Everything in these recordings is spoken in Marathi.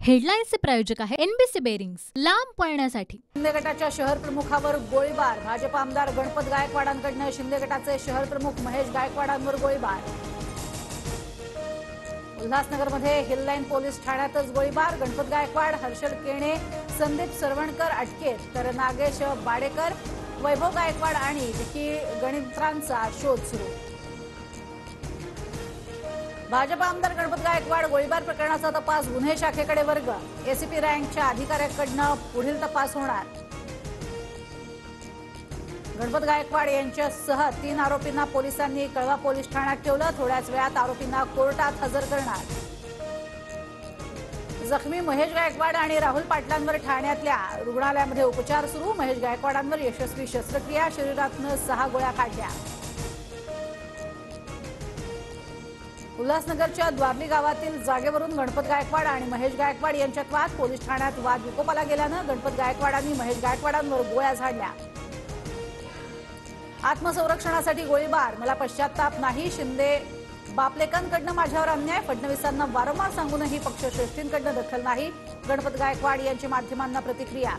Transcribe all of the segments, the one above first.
हेडलाईन्सचे प्रायोजक आहे एनबीसी बेरिंग्स, लांब पळण्यासाठी। शिंदे गटाच्या शहर प्रमुखावर गोळीबार। भाजप आमदार गणपत गायकवाडांकडून शिंदे गटाचे शहर प्रमुख महेश गायकवाडांवर गोळीबार। उल्हासनगरमध्ये हिललाईन पोलीस ठाण्यातच गोळीबार। गणपत गायकवाड, हर्षल केणे, संदीप सरवणकर अटकेत, तर नागेश बाडेकर, वैभव गायकवाड आणि विकी गणित्रांचा शोध सुरू। भाजप आमदार गणपत गायकवाड गोळीबार प्रकरणाचा तपास गुन्हे शाखेकडे वर्ग। एसीपी रँकच्या अधिकाऱ्याकडून पुढील तपास होणार। गणपत गायकवाड यांच्यासह 3 आरोपींना पोलिसांनी कळवा पोलीस ठाण्यात ठेवलं। थोड्याच वेळात आरोपींना कोर्टात हजर करणार। जखमी महेश गायकवाड आणि राहुल पाटलांवर ठाण्यातल्या रुग्णालयामध्ये उपचार सुरू। महेश गायकवाडांवर यशस्वी शस्त्रक्रिया, शरीरातून 6 गोळ्या काढल्या। उल्हासनगरच्या द्वारली गावातील जागेवरून गणपत गायकवाड आणि महेश गायकवाड यांच्यात वाद। पोलीस ठाण्यात वाद विकोपाला गेल्यानं गणपत गायकवाडांनी महेश गायकवाडांवर गोळ्या झाडल्या। आत्मसंरक्षणासाठी गोळीबार, मला पश्चाताप नाही। शिंदे बापलेकांकडून माझ्यावर अन्याय, फडणवीसांना वारंवार सांगूनही पक्षश्रेष्ठींकडून दखल नाही। गणपत गायकवाड यांची माध्यमांना प्रतिक्रिया।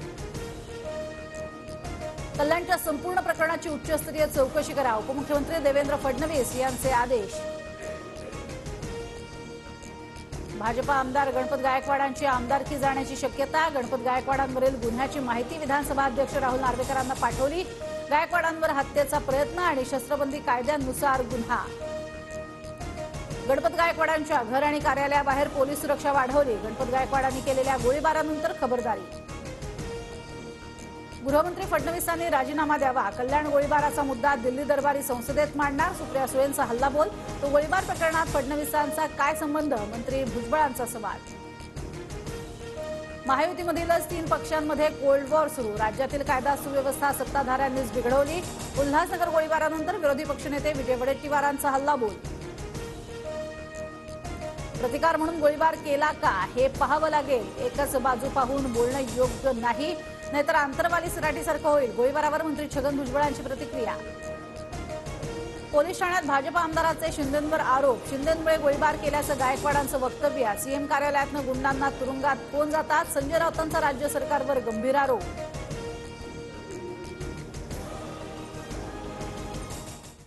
कल्याणच्या संपूर्ण प्रकरणाची उच्चस्तरीय चौकशी करा, उपमुख्यमंत्री देवेंद्र फडणवीस यांचे आदेश। भाजप आमदार गणपत गायकवाडांची आमदारकी जाण्याची शक्यता। गणपत गायकवाडांवरील गुन्ह्याची माहिती विधानसभा अध्यक्ष राहुल नार्वेकरांना पाठवली। गायकवाडांवर हत्येचा प्रयत्न आणि शस्त्रबंदी कायद्यानुसार गुन्हा। गणपत गायकवाडांच्या घर आणि कार्यालयाबाहेर पोलीस सुरक्षा वाढवली। गणपत गायकवाडांनी केलेल्या गोळीबारानंतर खबरदारी। गृहमंत्री फडणवीसांनी राजीनामा द्यावा, कल्याण गोळीबाराचा मुद्दा दिल्ली दरबारी संसदेत मांडणार। सुप्रिया सुळेंचा हल्लाबोल, तो गोळीबार प्रकरणात फडणवीसांचा काय संबंध, मंत्री भुजबळांचा सवाल। महायुतीमधीलच 3 पक्षांमध्ये कोल्ड वॉर सुरू। राज्यातील कायदा सुव्यवस्था सत्ताधाऱ्यांनीच बिघडवली। उल्हासनगर गोळीबारानंतर विरोधी पक्षनेते विजय वडेट्टीवारांचा हल्लाबोल। प्रतिकार म्हणून गोळीबार केला का हे पाहावं लागेल, एकच बाजू पाहून बोलणं योग्य नाही, नाहीतर आंतरवाली सराटीसारखं होईल। गोळीबारावर मंत्री छगन भुजबळांची प्रतिक्रिया। पोलीस ठाण्यात भाजप आमदाराचे शिंदेंवर आरोप, शिंदेंमुळे गोळीबार केल्याचं गायकवाडांचं वक्तव्य। सीएम कार्यालयातनं गुंडांना तुरुंगात कोण जातात, संजय राऊतांचा राज्य सरकारवर गंभीर आरोप।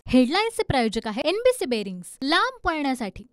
हेडलाईन्सचे प्रायोजक आहे एनबीसी बेरिंग्स, लांब पळण्यासाठी।